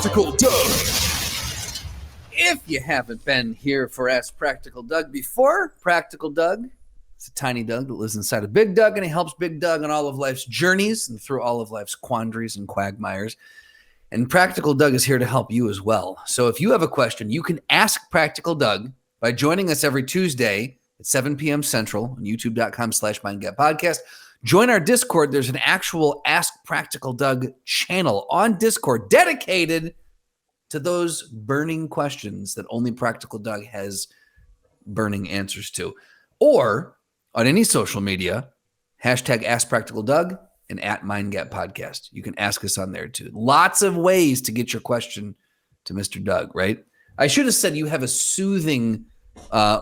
Practical Doug. If you haven't been here for Ask Practical Doug before, Practical Doug is a tiny Doug that lives inside of Big Doug, and he helps Big Doug on all of life's journeys and through all of life's quandaries and quagmires. And Practical Doug is here to help you as well. So if you have a question, you can ask Practical Doug by joining us every Tuesday at 7 p.m. Central on youtube.com/MindGapPodcast. Join our Discord. There's an actual Ask Practical Doug channel on Discord dedicated to those burning questions that only Practical Doug has burning answers to. Or on any social media, hashtag Ask Practical Doug and at MindGap Podcast. You can ask us on there too. Lots of ways to get your question to Mr. Doug, right? I should have said you have a soothing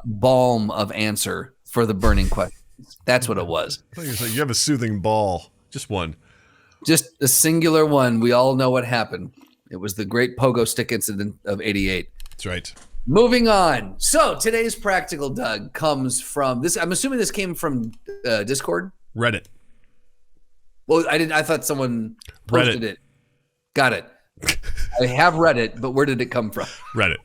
balm of answer for the burning question. That's what it was. I thought you were saying you have a soothing ball. Just one. Just a singular one. We all know what happened. It was the great pogo stick incident of '88. That's right. Moving on. So today's Practical Doug comes from this. I'm assuming this came from Discord? Reddit. Well, I thought someone posted it. Got it. I have read it, but where did it come from? Reddit.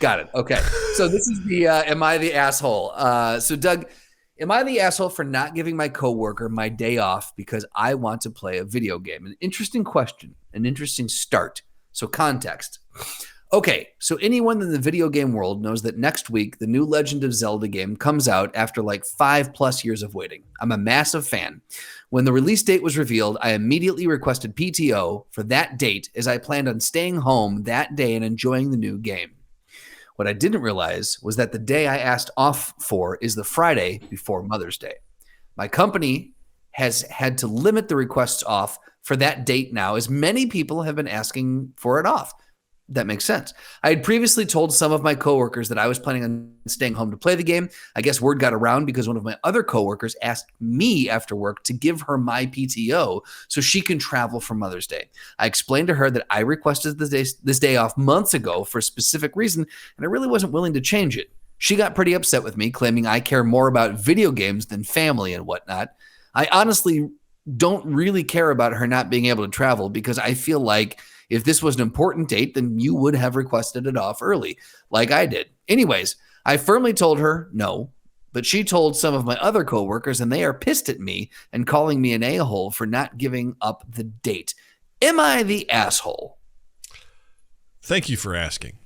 Got it. Okay. So this is the Am I the Asshole? So Doug, am I the asshole for not giving my coworker my day off because I want to play a video game? An interesting question, an interesting start. So context. Okay, so anyone in the video game world knows that next week, the new Legend of Zelda game comes out after like 5+ years of waiting. I'm a massive fan. When the release date was revealed, I immediately requested PTO for that date as I planned on staying home that day and enjoying the new game. What I didn't realize was that the day I asked off for is the Friday before Mother's Day. My company has had to limit the requests off for that date now, as many people have been asking for it off. That makes sense. I had previously told some of my coworkers that I was planning on staying home to play the game. I guess word got around because one of my other coworkers asked me after work to give her my PTO so she can travel for Mother's Day. I explained to her that I requested this day off months ago for a specific reason, and I really wasn't willing to change it. She got pretty upset with me, claiming I care more about video games than family and whatnot. I honestly don't really care about her not being able to travel because I feel like if this was an important date, then you would have requested it off early, like I did. Anyways, I firmly told her no, but she told some of my other coworkers, and they are pissed at me and calling me an a-hole for not giving up the date. Am I the asshole? Thank you for asking.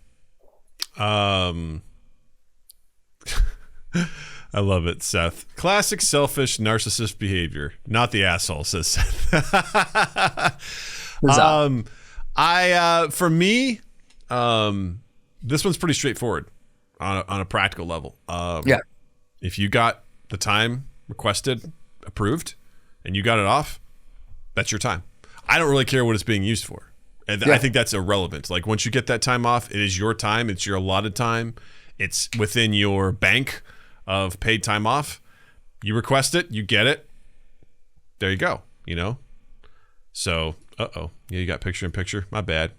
I love it, Seth. Classic selfish narcissist behavior. Not the asshole, says Seth. For me, this one's pretty straightforward on a practical level. Yeah. If you got the time requested, approved, and you got it off, that's your time. I don't really care what it's being used for. And I think that's irrelevant. Like once you get that time off, it is your time. It's your allotted time. It's within your bank of paid time off. You request it, you get it. There you go. You know? So, yeah, you got picture in picture. My bad.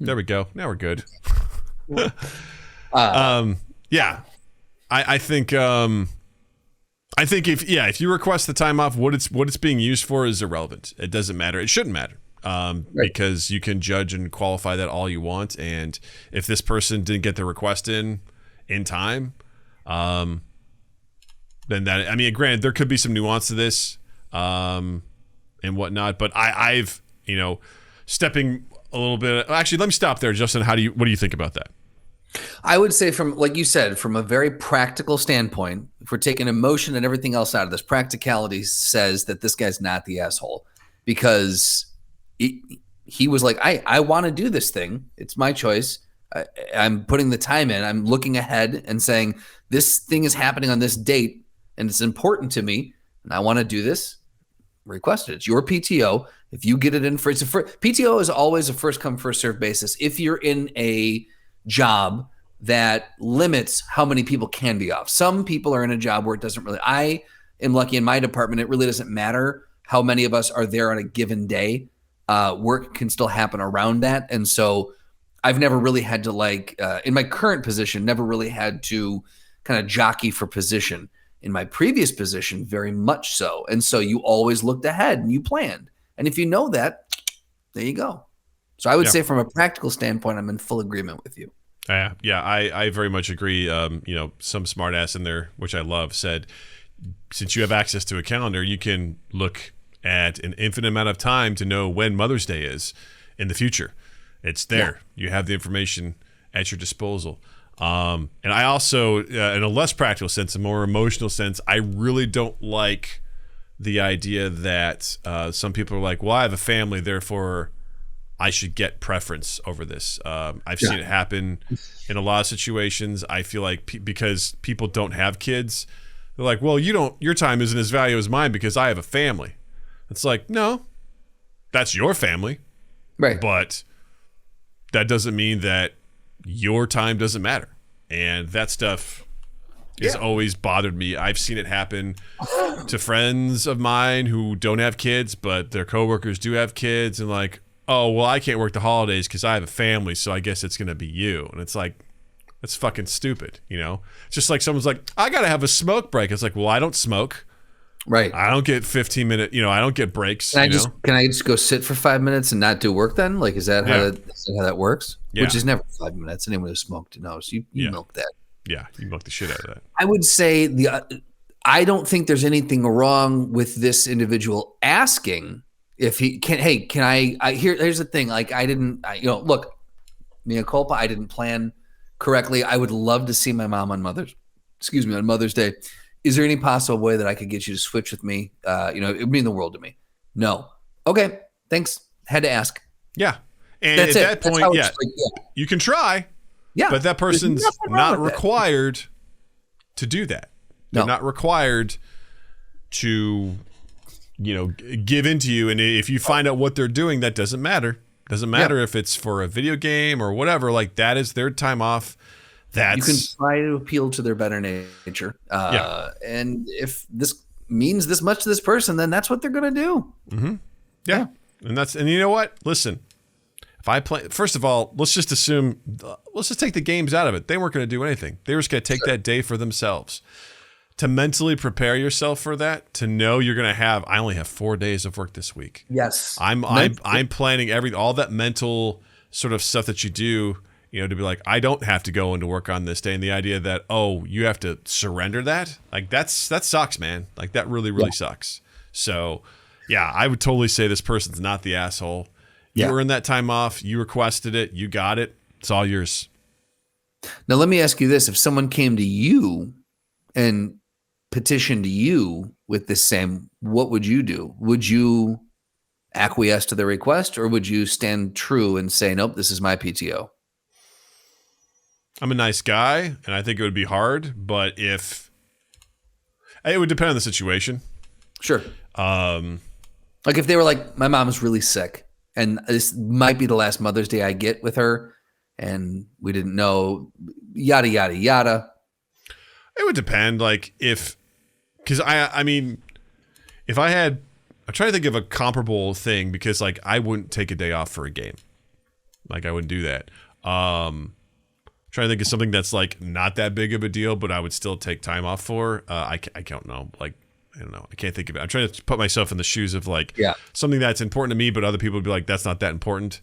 There we go. Now we're good. Yeah, I think if you request the time off, what it's being used for is irrelevant. It doesn't matter. It shouldn't matter. Right. Because you can judge and qualify that all you want. And if this person didn't get the request in time, then that, I mean, granted, there could be some nuance to this, and whatnot, but I've, stepping a little bit, actually, let me stop there. Justin, what do you think about that? I would say from, like you said, from a very practical standpoint, if we're taking emotion and everything else out of this, practicality says that this guy's not the asshole because he was like, I want to do this thing. It's my choice. I'm putting the time in. I'm looking ahead and saying, this thing is happening on this date and it's important to me and I want to do this. Request it. It's your PTO. If you get it in PTO is always a first come, first serve basis. If you're in a job that limits how many people can be off. Some people are in a job where it doesn't really, I am lucky in my department. It really doesn't matter how many of us are there on a given day. Work can still happen around that. And so I've never really had to in my current position, never really had to kind of jockey for position. In my previous position, very much so. And so you always looked ahead and you planned. And if you know that, there you go. So I would say from a practical standpoint, I'm in full agreement with you. Yeah, I very much agree. Some smart ass in there, which I love, said, since you have access to a calendar, you can look at an infinite amount of time to know when Mother's Day is in the future. It's there. Yeah. You have the information at your disposal. And I also, in a less practical sense, a more emotional sense, I really don't like the idea that some people are like, well, I have a family, therefore I should get preference over this. I've seen it happen in a lot of situations. I feel like because people don't have kids, they're like, well, your time isn't as valuable as mine because I have a family. It's like, no, that's your family. Right. But that doesn't mean that your time doesn't matter. And that stuff has always bothered me. I've seen it happen to friends of mine who don't have kids, but their coworkers do have kids, and like, oh, well, I can't work the holidays because I have a family, so I guess it's going to be you. And it's like, that's fucking stupid, you know? It's just like someone's like, I got to have a smoke break. It's like, well, I don't smoke. Right. I don't get 15-minute, I don't get breaks. Can I just go sit for 5 minutes and not do work then? Like, is that how that works? Yeah. Which is never 5 minutes. Anyone who smoked knows. You milk that. Yeah, you milk the shit out of that. I would say I don't think there's anything wrong with this individual asking if he can. Hey, can I here's the thing. Like, look, mea culpa. I didn't plan correctly. I would love to see my mom on Mother's Day. Is there any possible way that I could get you to switch with me? It would mean the world to me. No. Okay. Thanks. Had to ask. Yeah. And at that point, you can try. Yeah. But that person's not required to do that. They're not required to, give into you. And if you find out what they're doing, that doesn't matter. Doesn't matter if it's for a video game or whatever. Like, that is their time off. You can try to appeal to their better nature. And if this means this much to this person, then that's what they're going to do. Mm-hmm. Yeah. And you know what? Listen, if I play, first of all, let's just take the games out of it. They weren't going to do anything. They were just going to take that day for themselves. To mentally prepare yourself for that, to know you're going to I only have 4 days of work this week. Yes. I'm planning all that mental sort of stuff that you do, to be like, I don't have to go into work on this day. And the idea that, you have to surrender that, like, that sucks, man. Like, that really, really sucks. So, yeah, I would totally say this person's not the asshole. You earned that time off. You requested it. You got it. It's all yours. Now, let me ask you this. If someone came to you and petitioned you with the same, what would you do? Would you acquiesce to the request, or would you stand true and say, nope, this is my PTO? I'm a nice guy, and I think it would be hard, but it would depend on the situation. Sure. Like, if they were like, my mom is really sick, and this might be the last Mother's Day I get with her, and we didn't know, yada, yada, yada. It would depend, like, because I'm trying to think of a comparable thing, because, like, I wouldn't take a day off for a game. Like, I wouldn't do that. Trying to think of something that's, like, not that big of a deal, but I would still take time off for. I don't know. Like, I don't know. I can't think of it. I'm trying to put myself in the shoes of, like, something that's important to me, but other people would be like, that's not that important.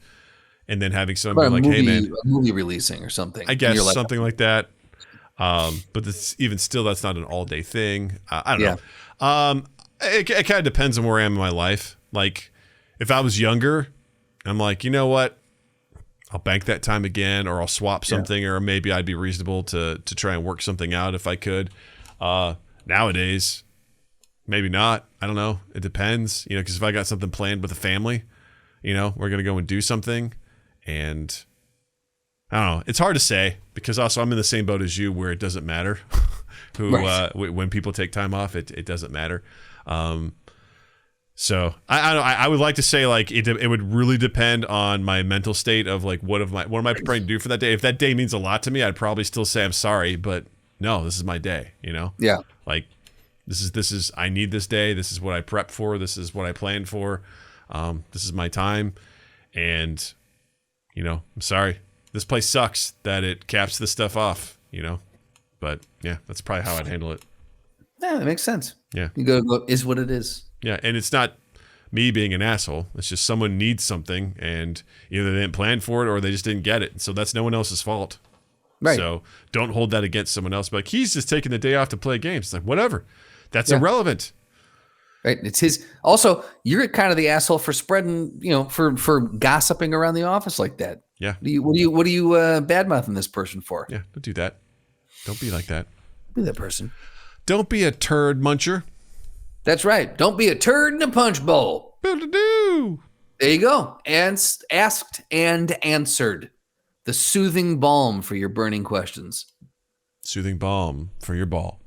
And then having someone be like, hey, man. A movie releasing or something. I guess something like that. But even still, that's not an all-day thing. I don't know. It kind of depends on where I am in my life. Like, if I was younger, I'm like, you know what? I'll bank that time again, or I'll swap something, or maybe I'd be reasonable to try and work something out if I could. Nowadays, maybe not. I don't know. It depends, because if I got something planned with a family, we're going to go and do something. And I don't know. It's hard to say, because also I'm in the same boat as you, where it doesn't matter when people take time off, it doesn't matter. So I would like to say, like, it would really depend on my mental state of, like, what am I preparing to do for that day? If that day means a lot to me, I'd probably still say I'm sorry, but no, this is my day, Yeah. Like, this is I need this day. This is what I prep for. This is what I planned for. This is my time, and I'm sorry. This place sucks that it caps this stuff off, but yeah, that's probably how I'd handle it. Yeah, that makes sense. Yeah. You go is what it is. Yeah. And it's not me being an asshole. It's just someone needs something, and either they didn't plan for it or they just didn't get it. So that's no one else's fault. Right. So don't hold that against someone else. But like, he's just taking the day off to play games. It's like, whatever. That's irrelevant. Right. It's his. Also, you're kind of the asshole for spreading, for gossiping around the office like that. Yeah. What are you badmouthing this person for? Yeah. Don't do that. Don't be like that. Be that person. Don't be a turd muncher. That's right. Don't be a turd in a punch bowl. There you go. And asked and answered. The soothing balm for your burning questions. Soothing balm for your ball.